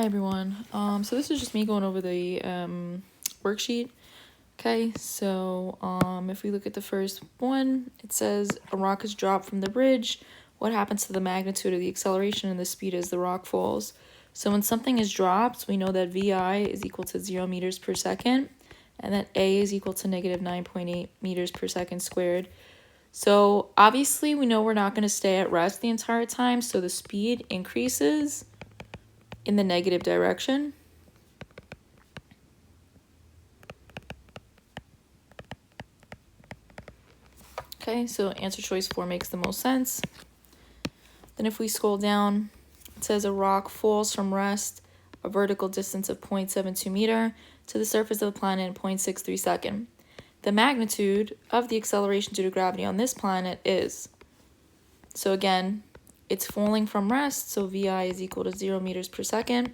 Hi everyone. So this is just me going over the worksheet. Okay, so if we look at the first one, it says a rock is dropped from the bridge. What happens to the magnitude of the acceleration and the speed as the rock falls? So when something is dropped, we know that VI is equal to 0 meters per second, and that A is equal to negative 9.8 meters per second squared. So obviously we know we're not going to stay at rest the entire time, so the speed increases in the negative direction. Okay, so answer choice 4 makes the most sense. Then if we scroll down, it says a rock falls from rest a vertical distance of 0.72 meter to the surface of the planet in 0.63 second. The magnitude of the acceleration due to gravity on this planet is, so again, it's falling from rest, so VI is equal to 0 meters per second.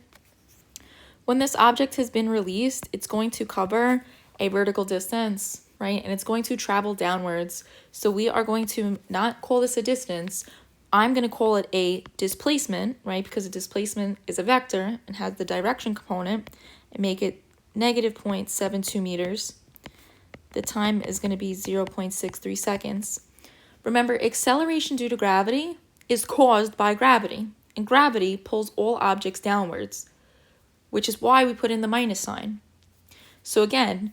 When this object has been released, it's going to cover a vertical distance, right? And it's going to travel downwards. So we are going to not call this a distance. I'm going to call it a displacement, right? Because a displacement is a vector and has the direction component, and make it negative 0.72 meters. The time is going to be 0.63 seconds. Remember, acceleration due to gravity is caused by gravity, and gravity pulls all objects downwards, which is why we put in the minus sign. So again,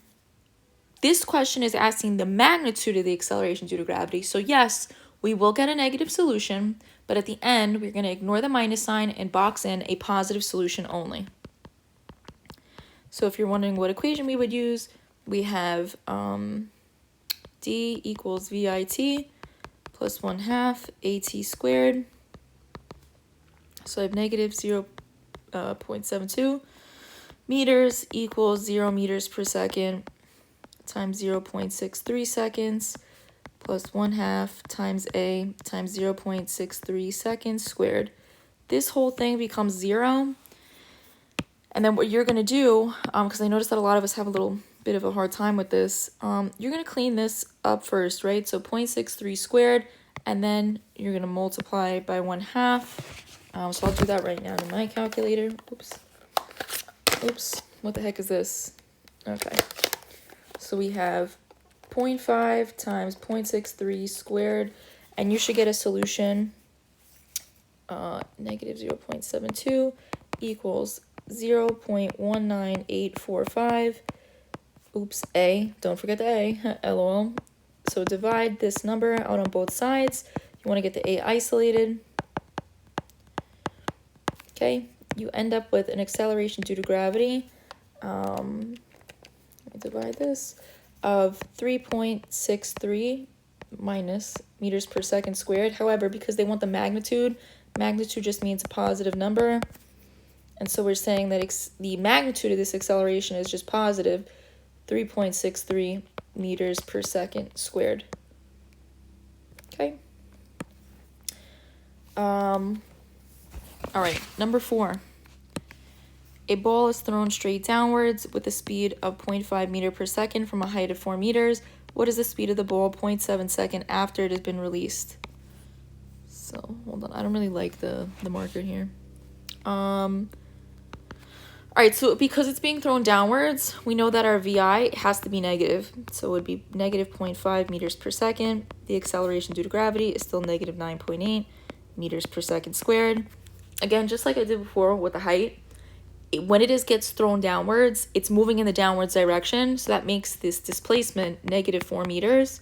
this question is asking the magnitude of the acceleration due to gravity. So yes, we will get a negative solution, but at the end, we're going to ignore the minus sign and box in a positive solution only. So if you're wondering what equation we would use, we have D equals VIT plus 1/2 AT squared. So I have negative 0.72 meters equals 0 meters per second times 0.63 seconds plus 1/2 times A times 0.63 seconds squared. This whole thing becomes 0. And then what you're going to do, because I noticed that a lot of us have a little bit of a hard time with this, you're going to clean this up first, right? So 0.63 squared, and then you're going to multiply by 1/2. So I'll do that right now in my calculator. Oops, what the heck is this? Okay, so we have 0.5 times 0.63 squared, and you should get a solution, negative 0.72 equals 0.19845. Oops, A, don't forget the A, LOL. So divide this number out on both sides. You want to get the A isolated. Okay, you end up with an acceleration due to gravity, let me divide this, of 3.63 minus meters per second squared. However, because they want the magnitude just means a positive number. And so we're saying that the magnitude of this acceleration is just positive 3.63 meters per second squared. Okay. All right, number 4. A ball is thrown straight downwards with a speed of 0.5 meter per second from a height of 4 meters. What is the speed of the ball 0.7 second after it has been released? So, hold on. I don't really like the marker here. All right, so because it's being thrown downwards, we know that our VI has to be negative. So it would be negative 0.5 meters per second. The acceleration due to gravity is still negative 9.8 meters per second squared. Again, just like I did before with the height, when it gets thrown downwards, it's moving in the downwards direction. So that makes this displacement negative 4 meters.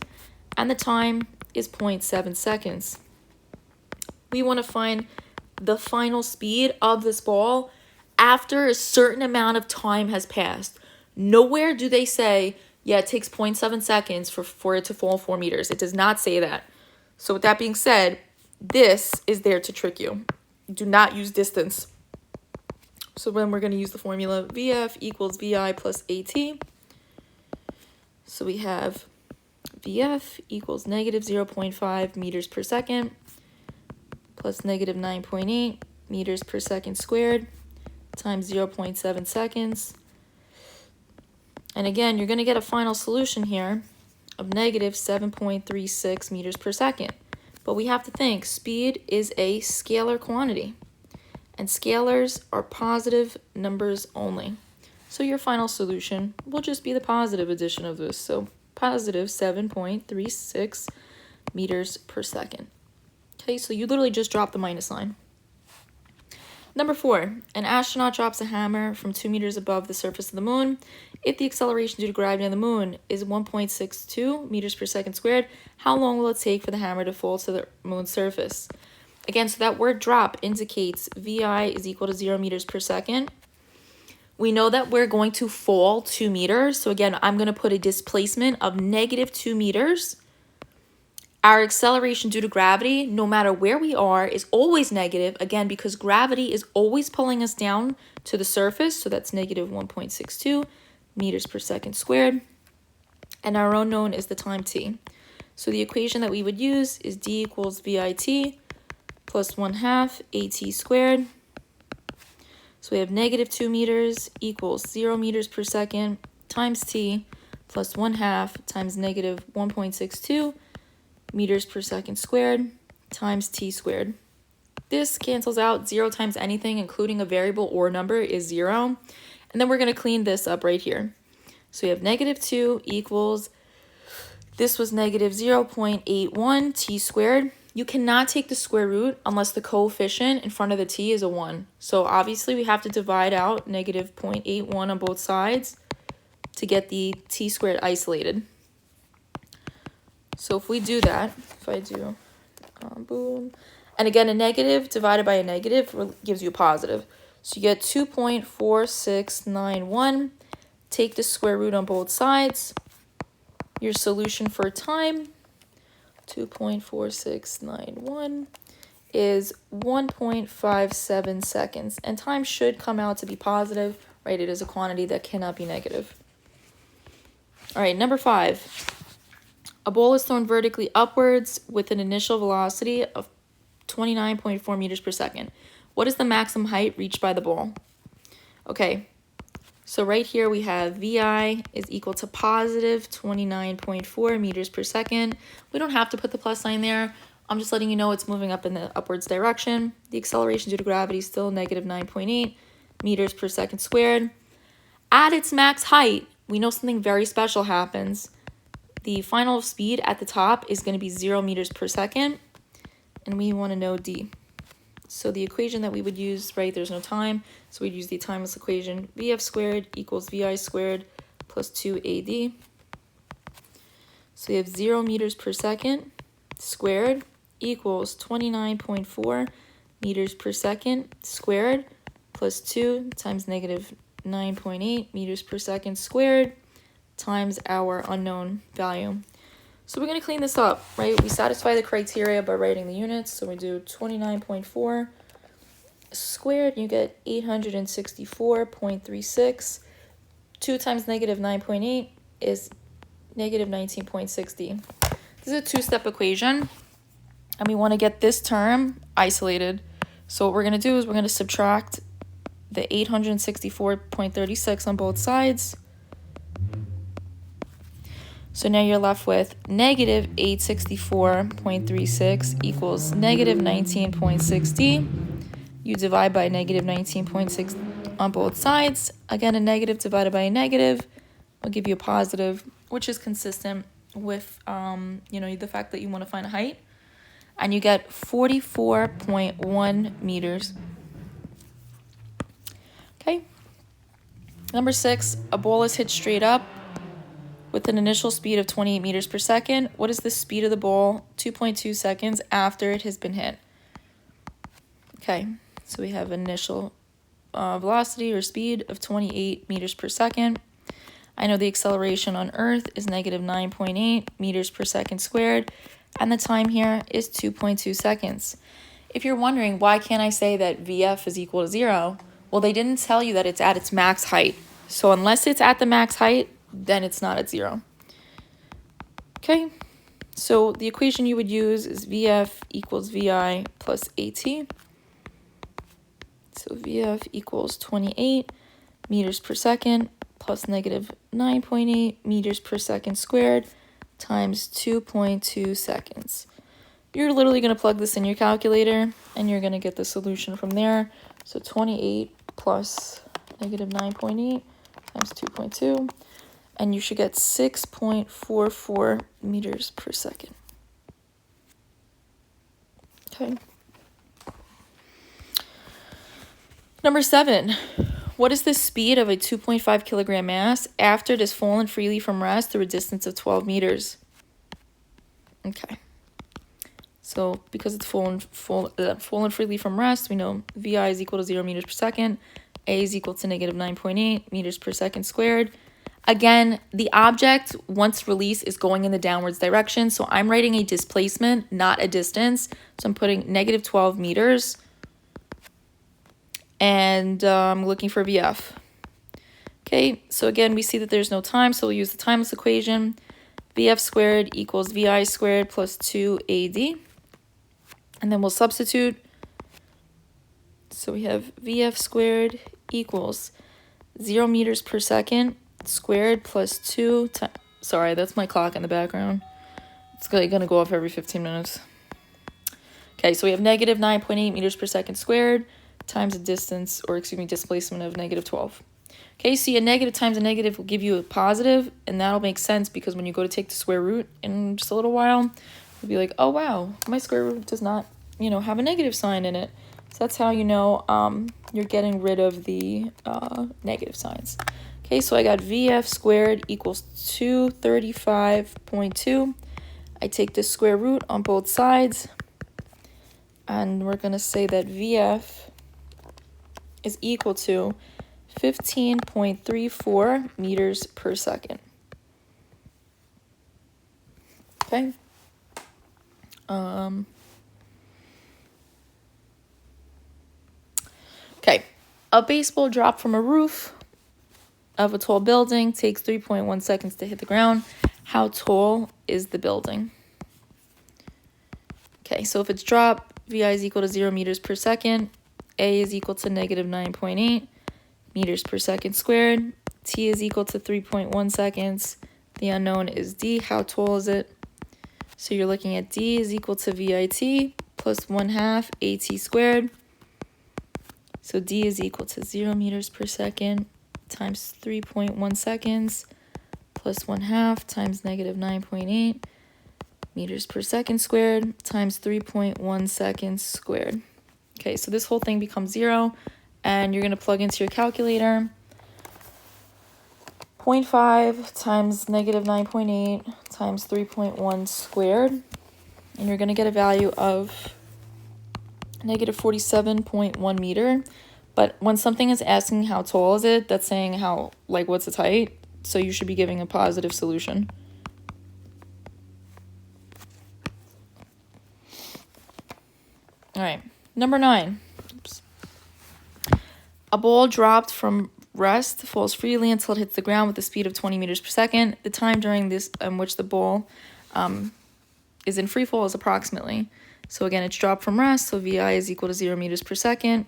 And the time is 0.7 seconds. We want to find the final speed of this ball after a certain amount of time has passed. Nowhere do they say, yeah, it takes 0.7 seconds for it to fall 4 meters. It does not say that. So with that being said, this is there to trick you. Do not use distance. So then we're going to use the formula VF equals VI plus AT. So we have VF equals negative 0.5 meters per second plus negative 9.8 meters per second squared times 0.7 seconds. And again, you're going to get a final solution here of negative 7.36 meters per second. But we have to think speed is a scalar quantity. and scalars are positive numbers only. So your final solution will just be the positive addition of this. So positive 7.36 meters per second. Okay, so you literally just drop the minus sign. Number 4, an astronaut drops a hammer from 2 meters above the surface of the moon. If the acceleration due to gravity on the moon is 1.62 meters per second squared, how long will it take for the hammer to fall to the moon's surface? Again, so that word drop indicates VI is equal to 0 meters per second. We know that we're going to fall 2 meters. So again, I'm going to put a displacement of negative 2 meters. Our acceleration due to gravity, no matter where we are, is always negative, again, because gravity is always pulling us down to the surface, so that's negative 1.62 meters per second squared. And our unknown is the time t. So the equation that we would use is d equals VIT plus 1/2 AT squared. So we have negative 2 meters equals 0 meters per second times t plus 1/2 times negative 1.62 meters per second squared times t squared. This cancels out. 0 times anything, including a variable or number, is 0. And then we're going to clean this up right here. So we have negative 2 equals, this was negative 0.81 t squared. You cannot take the square root unless the coefficient in front of the t is a 1. So obviously we have to divide out negative 0.81 on both sides to get the t squared isolated. So if we do that, if I do boom, and again, a negative divided by a negative gives you a positive. So you get 2.4691. Take the square root on both sides. Your solution for time, 2.4691, is 1.57 seconds. And time should come out to be positive, right? It is a quantity that cannot be negative. All right, number 5. A ball is thrown vertically upwards with an initial velocity of 29.4 meters per second. What is the maximum height reached by the ball? Okay, so right here we have VI is equal to positive 29.4 meters per second. We don't have to put the plus sign there. I'm just letting you know it's moving up in the upwards direction. The acceleration due to gravity is still negative 9.8 meters per second squared. At its max height, we know something very special happens. The final speed at the top is going to be 0 meters per second, and we want to know d. So the equation that we would use, right, there's no time, so we'd use the timeless equation. VF squared equals VI squared plus 2AD. So we have 0 meters per second squared equals 29.4 meters per second squared plus 2 times negative 9.8 meters per second squared times our unknown value. So we're going to clean this up, right? We satisfy the criteria by writing the units. So we do 29.4 squared, you get 864.36. 2 times negative 9.8 is negative 19.60. This is a two-step equation, and we want to get this term isolated. So what we're going to do is we're going to subtract the 864.36 on both sides. So now you're left with negative 864.36 equals negative 19.60. You divide by negative 19.6 on both sides. Again, a negative divided by a negative will give you a positive, which is consistent with the fact that you want to find a height. And you get 44.1 meters. Okay. Number 6, a ball is hit straight up with an initial speed of 28 meters per second. What is the speed of the ball 2.2 seconds after it has been hit? Okay, so we have initial velocity or speed of 28 meters per second. I know the acceleration on Earth is negative 9.8 meters per second squared, and the time here is 2.2 seconds. If you're wondering, why can't I say that VF is equal to 0? Well, they didn't tell you that it's at its max height. So unless it's at the max height, then it's not at 0. Okay, so the equation you would use is VF equals VI plus AT. So VF equals 28 meters per second plus negative 9.8 meters per second squared times 2.2 seconds. You're literally going to plug this in your calculator. and you're going to get the solution from there. So 28 plus negative 9.8 times 2.2, and you should get 6.44 meters per second. Okay. Number 7, what is the speed of a 2.5 kilogram mass after it has fallen freely from rest through a distance of 12 meters? Okay. So because it's fallen freely from rest, we know VI is equal to 0 meters per second. A is equal to negative 9.8 meters per second squared. Again, the object, once released, is going in the downwards direction. So I'm writing a displacement, not a distance. So I'm putting negative 12 meters. And I'm looking for VF. Okay, so again, we see that there's no time, so we'll use the timeless equation. VF squared equals VI squared plus 2AD. And then we'll substitute. So we have VF squared equals 0 meters per second squared plus 2 times, sorry, that's my clock in the background. It's going to go off every 15 minutes. Okay, so we have negative 9.8 meters per second squared times a distance, or excuse me, displacement of negative 12. Okay, so a negative times a negative will give you a positive, and that'll make sense because when you go to take the square root in just a little while, you'll be like, oh wow, my square root does not, have a negative sign in it. So that's how you know you're getting rid of the negative signs. Okay, so I got VF squared equals 235.2. I take the square root on both sides, and we're going to say that VF is equal to 15.34 meters per second. Okay. Okay. A baseball dropped from a roof of a tall building takes 3.1 seconds to hit the ground. How tall is the building? Okay, so if it's dropped, VI is equal to 0 meters per second. A is equal to negative 9.8 meters per second squared. T is equal to 3.1 seconds. The unknown is D. How tall is it? So you're looking at D is equal to VIT plus 1/2 AT squared. So D is equal to 0 meters per second times 3.1 seconds plus 1/2 times negative 9.8 meters per second squared times 3.1 seconds squared. Okay, so this whole thing becomes 0, and you're going to plug into your calculator. 0.5 times negative 9.8 times 3.1 squared, and you're going to get a value of negative 47.1 meter. But when something is asking how tall is it, that's saying how, like, what's its height, so you should be giving a positive solution. All right, number 9. Oops. A ball dropped from rest falls freely until it hits the ground with a speed of 20 meters per second. The time during this in which the ball is in free fall is approximately. So again, it's dropped from rest, so VI is equal to 0 meters per second.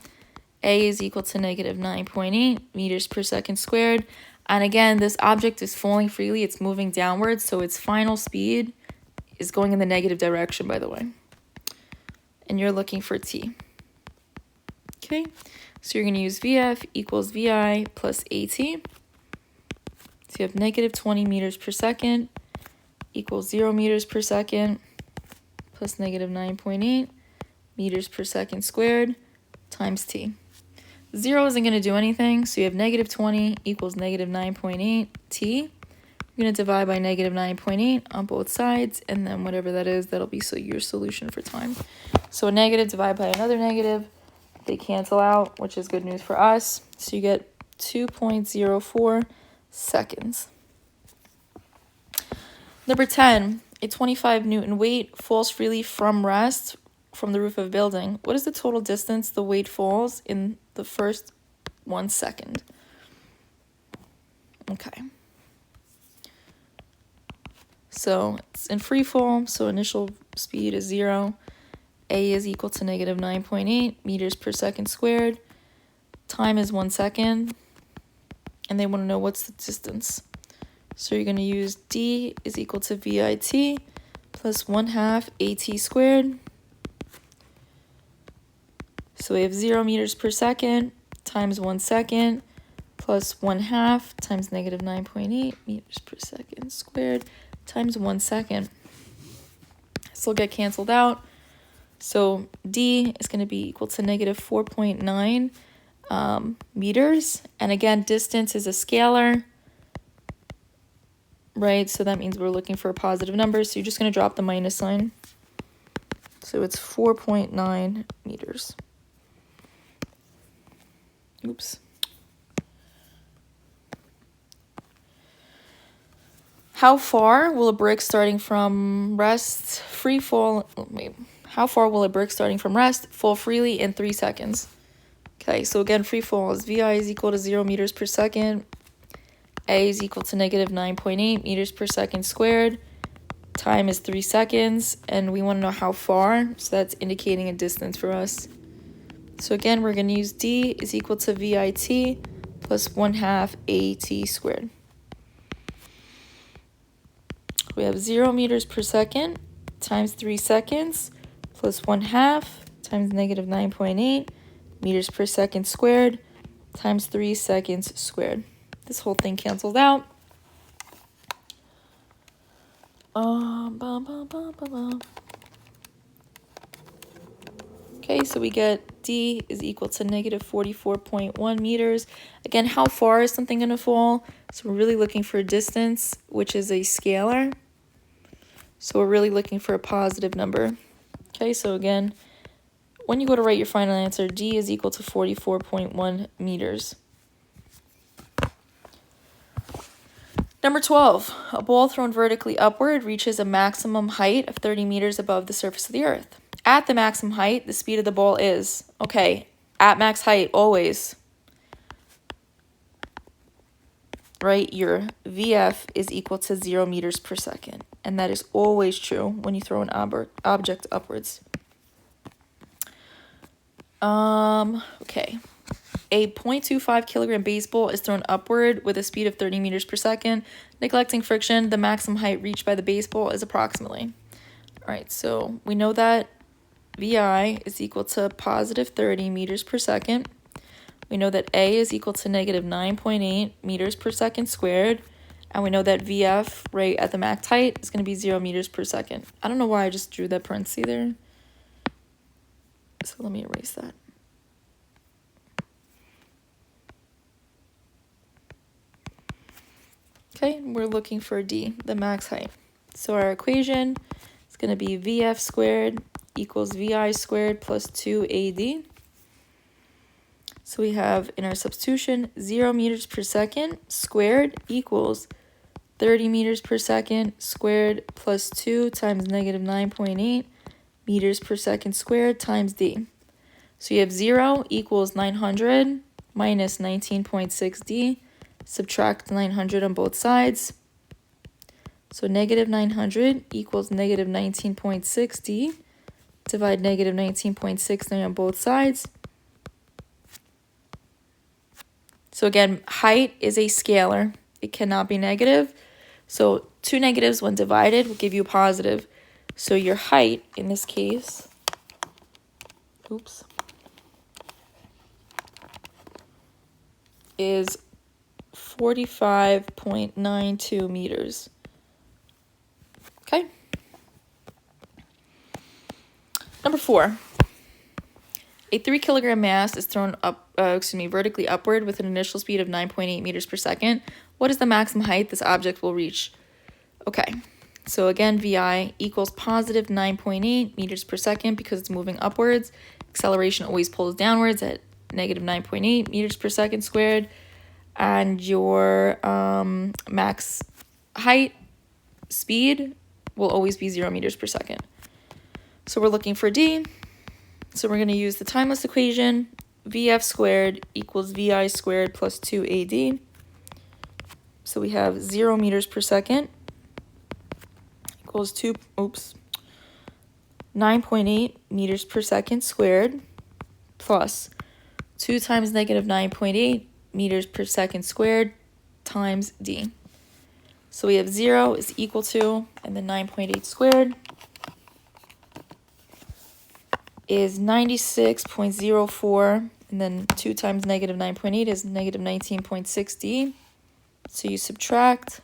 A is equal to negative 9.8 meters per second squared. And again, this object is falling freely. It's moving downwards, so its final speed is going in the negative direction, by the way. And you're looking for T. Okay, so you're going to use VF equals VI plus AT. So you have negative 20 meters per second equals 0 meters per second plus negative 9.8 meters per second squared times T. 0 isn't going to do anything, so you have negative 20 equals negative 9.8 T. You're going to divide by negative 9.8 on both sides, and then whatever that is, that'll be your solution for time. So a negative divided by another negative, they cancel out, which is good news for us. So you get 2.04 seconds. Number 10, a 25 Newton weight falls freely from rest from the roof of a building. What is the total distance the weight falls in the first 1 second? Okay. So it's in free fall, so initial speed is 0. A is equal to negative 9.8 meters per second squared. Time is 1 second. And they want to know what's the distance. So you're going to use D is equal to VIT plus 1/2 AT squared. So we have 0 meters per second times 1 second plus 1/2 times negative 9.8 meters per second squared times 1 second. This will get canceled out. So D is going to be equal to negative 4.9 meters. And again, distance is a scalar, right? So that means we're looking for a positive number. So you're just going to drop the minus sign. So it's 4.9 meters. Oops. How far will a brick starting from rest free fall? Wait, how far will a brick starting from rest fall freely in 3 seconds? Okay, so again, free fall is VI is equal to 0 meters per second. A is equal to negative 9.8 meters per second squared. Time is 3 seconds, and we want to know how far, so that's indicating a distance for us. So again, we're going to use D is equal to VIT plus 1/2 AT squared. We have 0 meters per second times 3 seconds plus 1/2 times negative 9.8 meters per second squared times 3 seconds squared. This whole thing canceled out. Okay, so we get D is equal to negative 44.1 meters. Again, how far is something going to fall? So we're really looking for a distance, which is a scalar. So we're really looking for a positive number. Okay, so again, when you go to write your final answer, D is equal to 44.1 meters. Number 12, a ball thrown vertically upward reaches a maximum height of 30 meters above the surface of the earth. At the maximum height, the speed of the ball is, okay, at max height, always, right, your VF is equal to 0 meters per second. And that is always true when you throw an object upwards. Okay. A 0.25 kilogram baseball is thrown upward with a speed of 30 meters per second. Neglecting friction, the maximum height reached by the baseball is approximately. All right, so we know that VI is equal to positive 30 meters per second. We know that A is equal to negative 9.8 meters per second squared. And we know that VF, right at the max height, is going to be 0 meters per second. I don't know why I just drew that parenthesis there. So let me erase that. Okay, we're looking for D, the max height. So our equation is going to be VF squared equals VI squared plus 2AD. So we have in our substitution 0 meters per second squared equals 30 meters per second squared plus 2 times negative 9.8 meters per second squared times D. So you have 0 equals 900 minus 19.6 D. Subtract 900 on both sides. So negative 900 equals negative 19.6 D. Divide negative 19.6 on both sides. So again, height is a scalar. It cannot be negative. So 2 negatives when divided will give you a positive. So your height in this case, is 45.92 meters. Okay. Number 4. A 3 kilogram mass is thrown vertically upward with an initial speed of 9.8 meters per second. What is the maximum height this object will reach? Okay, so again, VI equals positive 9.8 meters per second because it's moving upwards. Acceleration always pulls downwards at negative 9.8 meters per second squared. And your max height speed will always be 0 meters per second. So we're looking for D. So we're going to use the timeless equation. VF squared equals VI squared plus 2AD. So we have 0 meters per second equals 9.8 meters per second squared plus 2 times negative 9.8 meters per second squared times D. So we have 0 is equal to, and then 9.8 squared is 96.04, and then 2 times negative 9.8 is negative 19.6 D. So you subtract.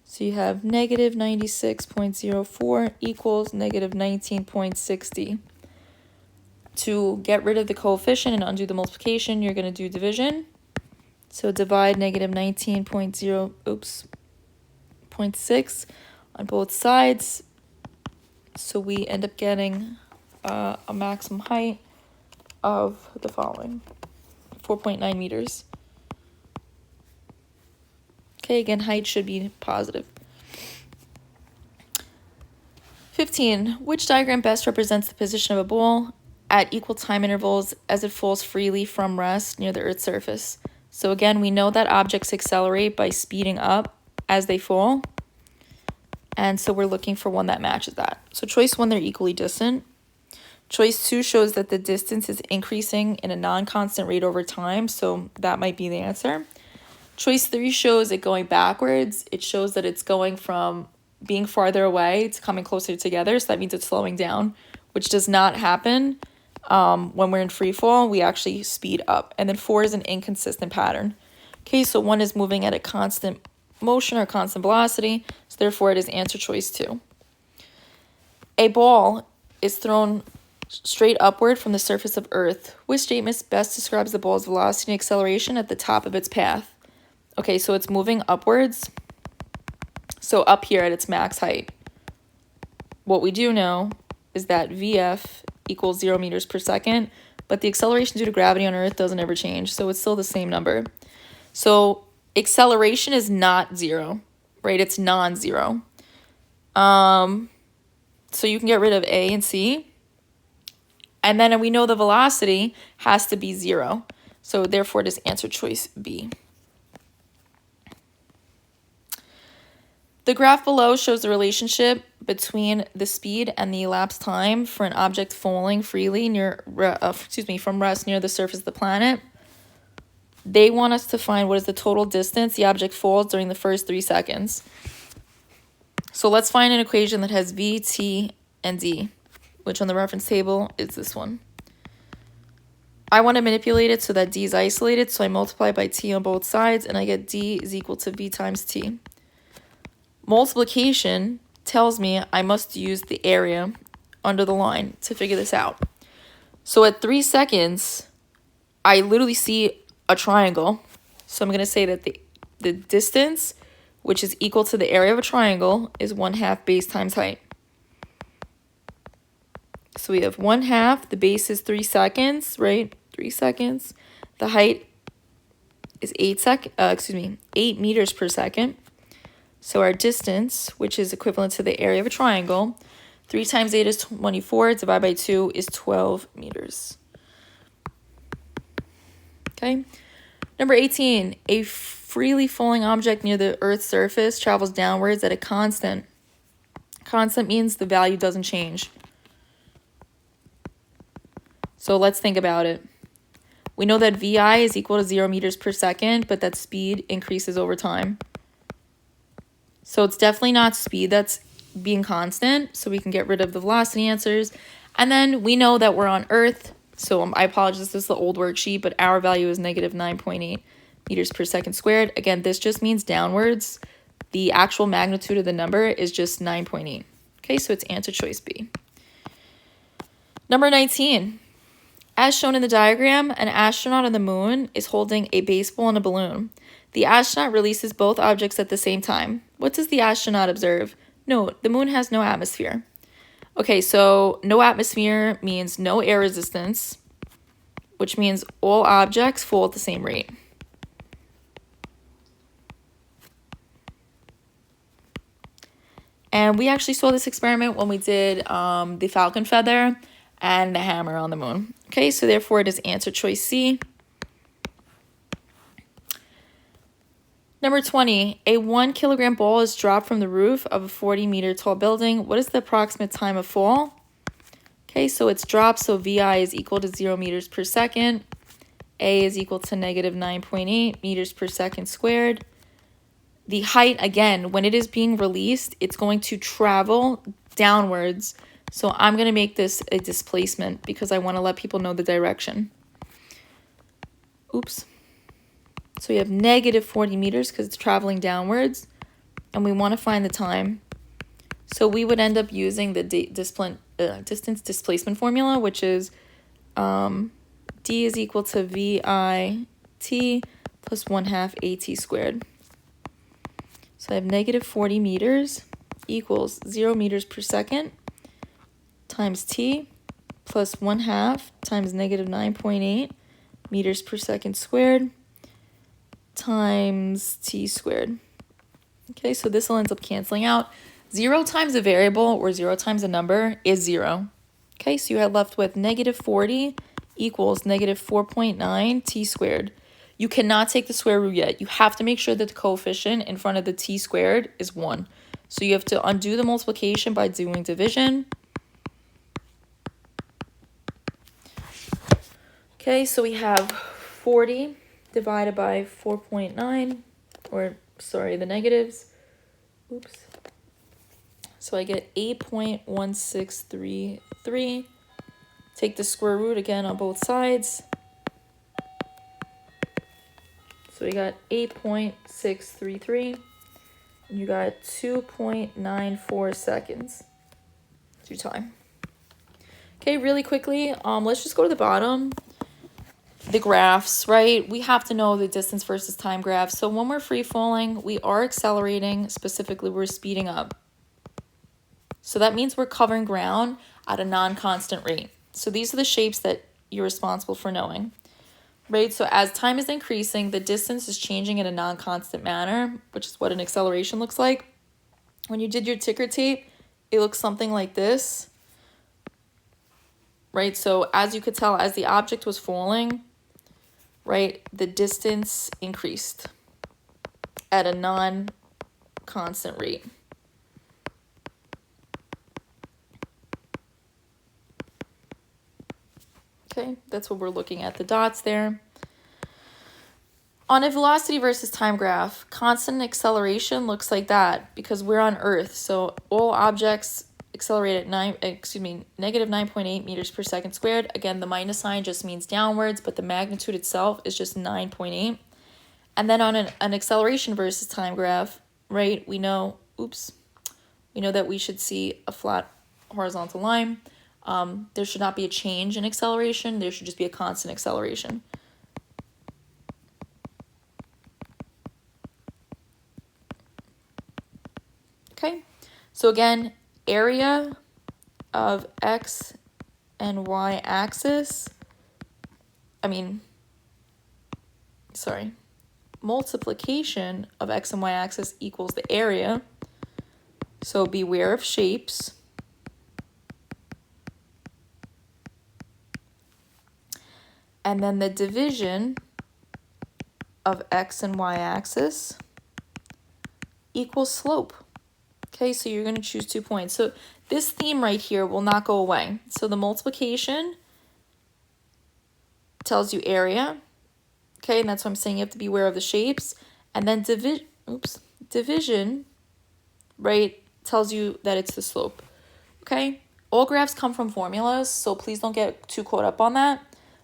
So you have negative 96.04 equals negative 19.6 D. To get rid of the coefficient and undo the multiplication, you're going to do division. So divide negative 0.6 on both sides. So we end up getting a maximum height of the following: 4.9 meters. Okay, again, height should be positive. 15. Which diagram best represents the position of a ball at equal time intervals as it falls freely from rest near the Earth's surface? So again, we know that objects accelerate by speeding up as they fall. And so we're looking for one that matches that. So choice 1, they're equally distant. Choice 2 shows that the distance is increasing in a non-constant rate over time. So that might be the answer. Choice 3 shows it going backwards. It shows that it's going from being farther away to coming closer together. So that means it's slowing down, which does not happen when we're in free fall. We actually speed up. And then 4 is an inconsistent pattern. Okay, so 1 is moving at a constant motion or constant velocity. So therefore it is answer choice 2. A ball is thrown straight upward from the surface of Earth. Which statement best describes the ball's velocity and acceleration at the top of its path? Okay, so it's moving upwards. So up here at its max height. What we do know is that VF equals 0 meters per second, but the acceleration due to gravity on Earth doesn't ever change, so it's still the same number. So acceleration is not 0, right? It's non-zero. So you can get rid of A and C. And then we know the velocity has to be 0. So therefore it is answer choice B. The graph below shows the relationship between the speed and the elapsed time for an object falling freely from rest near the surface of the planet. They want us to find what is the total distance the object falls during the first 3 seconds. So let's find an equation that has V, T, and D, which on the reference table is this one. I want to manipulate it so that D is isolated, so I multiply by T on both sides, and I get D is equal to V times T. Multiplication tells me I must use the area under the line to figure this out. So at 3 seconds, I literally see a triangle. So I'm going to say that the distance, which is equal to the area of a triangle, is 1/2 base times height. So we have 1/2, the base is 3 seconds, right? 3 seconds. The height is 8 meters per second. So our distance, which is equivalent to the area of a triangle, 3 times 8 is 24, divided by 2 is 12 meters. Okay. Number 18, a freely falling object near the Earth's surface travels downwards at a constant. Constant means the value doesn't change. So let's think about it. We know that VI is equal to 0 meters per second, but that speed increases over time. So it's definitely not speed that's being constant, so we can get rid of the velocity answers. And then we know that we're on Earth, so I apologize, this is the old worksheet, but our value is negative 9.8 meters per second squared. Again, this just means downwards. The actual magnitude of the number is just 9.8. Okay, so it's answer choice B. Number 19. As shown in the diagram, an astronaut on the moon is holding a baseball and a balloon. The astronaut releases both objects at the same time. What does the astronaut observe? Note, the moon has no atmosphere. Okay, so no atmosphere means no air resistance, which means all objects fall at the same rate. And we actually saw this experiment when we did the falcon feather and the hammer on the moon. Okay, so therefore it is answer choice C. Number 20, a 1 kilogram ball is dropped from the roof of a 40-meter tall building. What is the approximate time of fall? Okay, so it's dropped, so VI is equal to 0 meters per second. A is equal to negative 9.8 meters per second squared. The height, again, when it is being released, it's going to travel downwards. So I'm going to make this a displacement because I want to let people know the direction. Oops. So we have negative 40 meters because it's traveling downwards. And we want to find the time. So we would end up using the distance displacement formula, which is d is equal to VIT plus 1/2 AT squared. So I have negative 40 meters equals 0 meters per second times t plus 1/2 times negative 9.8 meters per second squared times t squared. Okay, so this will end up canceling out. 0 times a variable or 0 times a number is 0. Okay, so you had left with negative 40 equals negative 4.9 t squared. You cannot take the square root yet. You have to make sure that the coefficient in front of the t squared is 1. So you have to undo the multiplication by doing division. Okay, so we have 40 divided by 4.9, or sorry, the negatives. Oops. So I get 8.1633. Take the square root again on both sides. So we got 8.633. And you got 2.94 seconds. That's your time. Okay, really quickly, let's just go to the bottom. The graphs, right? We have to know the distance versus time graphs. So when we're free falling, we are accelerating. Specifically, we're speeding up. So that means we're covering ground at a non-constant rate. So these are the shapes that you're responsible for knowing, right? So as time is increasing, the distance is changing in a non-constant manner, which is what an acceleration looks like. When you did your ticker tape, it looks something like this, right? So as you could tell, as the object was falling, right, the distance increased at a non-constant rate. Okay, that's what we're looking at, the dots there. On a velocity versus time graph, constant acceleration looks like that because we're on Earth. So all objects accelerate at negative 9.8 meters per second squared. Again, the minus sign just means downwards, but the magnitude itself is just 9.8. And then on an acceleration versus time graph, right, we know that we should see a flat horizontal line. There should not be a change in acceleration. There should just be a constant acceleration. Okay, so again, area of x and y axis, multiplication of x and y axis equals the area. So beware of shapes. And then the division of x and y axis equals slope. Okay, so you're going to choose 2 points. So this theme right here will not go away. So the multiplication tells you area. Okay, and that's why I'm saying you have to be aware of the shapes. And then division, right, tells you that it's the slope. Okay, all graphs come from formulas, so please don't get too caught up on that.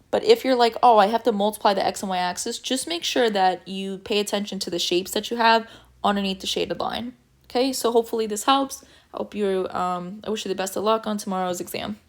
But if you're like, oh, I have to multiply the x and y axis, just make sure that you pay attention to the shapes that you have underneath the shaded line. Okay, so hopefully this helps. I wish you the best of luck on tomorrow's exam.